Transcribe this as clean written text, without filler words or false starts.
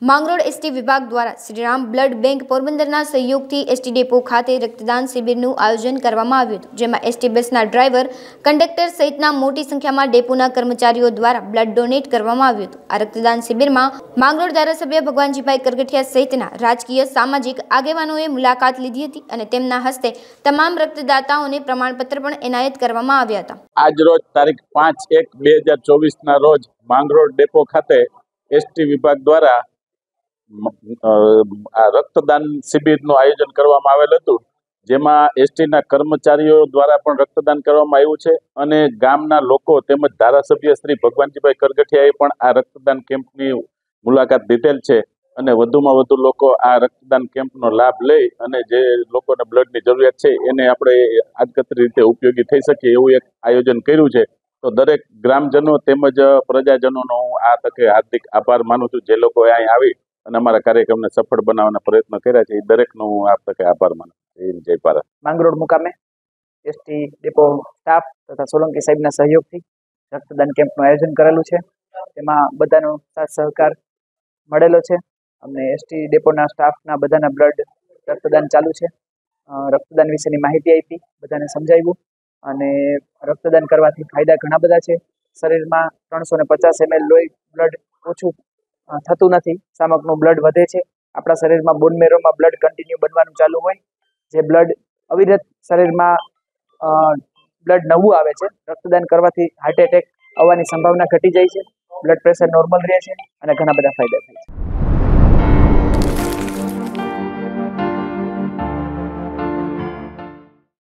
Mangrol ST વિભાગ દ્વારા Shriram blood bank પોરબંદરના સહયોગથી એસટી ડેપો ખાતે રક્તદાન શિબિરનું આયોજન કરવામાં આવ્યું હતું, જેમાં એસટી બસના ડ્રાઈવર, કંડક્ટર સહિતના મોટી સંખ્યામાં ડેપોના કર્મચારીઓ દ્વારા બ્લડ ડોનેટ કરવામાં આવ્યું હતું। આ રક્તદાન શિબિરમાં માંગરોળ ધારાસભ્ય ભગવાનજીભાઈ કરગઠિયા સહિતના રાજકીય સામાજિક આગેવાનોએ મુલાકાત લીધી હતી અને તેમના હસ્તે તમામ રક્તદાતાઓને પ્રમાણપત્ર પણ એનાયત કરવામાં આવ્યા હતા। આજ રોજ તારીખ 5/1/2024 ના રોજ માંગરોળ ડેપો ખાતે એસટી વિભાગ દ્વારા રક્તદાન શિબિરનું આયોજન કરવામાં આવેલ હતું, જેમાં એસટીના કર્મચારીઓ દ્વારા પણ રક્તદાન કરવામાં આવ્યું છે અને ગામના લોકો તેમજ ધારાસભ્ય શ્રી ભગવાનજીભાઈ કરગઠિયાએ પણ આ રક્તદાન કેમ્પની મુલાકાત લીધેલ છે અને વધુમાં વધુ લોકો આ રક્તદાન કેમ્પનો લાભ લઈ અને જે લોકોને બ્લડની જરૂરિયાત છે એને આપણે આડકતરી રીતે ઉપયોગી થઈ શકીએ એવું એક આયોજન કર્યું છે। તો દરેક ગ્રામજનો તેમજ પ્રજાજનોનો હું આ તકે હાર્દિક આભાર માનું છું, જે લોકો અહીં આવી અને અમારા કાર્યક્રમને સફળ બનાવવાના પ્રયત્નો કર્યા છે, એ દરેકનો હું આ તકે આભાર માનું છું। જય ભારત। માંગરોળ મુકામે એસટી ડેપો સ્ટાફ તથા સોલંકી સાહેબના સહયોગથી રક્તદાન કેમ્પનું આયોજન કરેલું છે, તેમાં બધાનો સાથ સહકાર મળેલો છે। અમને એસટી ડેપોના સ્ટાફના બધાના બ્લડ રક્તદાન ચાલુ છે, રક્તદાન વિશેની માહિતી આપી, બધાને સમજાવ્યું અને રક્તદાન કરવાથી ફાયદા ઘણા બધા છે। શરીરમાં 350 ml લોહી બ્લડ ઓછું થતું નથી, સામકનું બ્લડ વધે છે। આપણા શરીરમાં બોન મેરોમાં બ્લડ કન્ટિન્યુ બનવાનું ચાલુ હોય, જે બ્લડ અવિરત શરીરમાં બ્લડ નવું આવે છે। રક્તદાન કરવાથી હાર્ટ એટેક આવવાની સંભાવના ઘટી જાય છે, બ્લડ પ્રેશર નોર્મલ રહે છે અને ઘણા બધા ફાયદા થાય છે।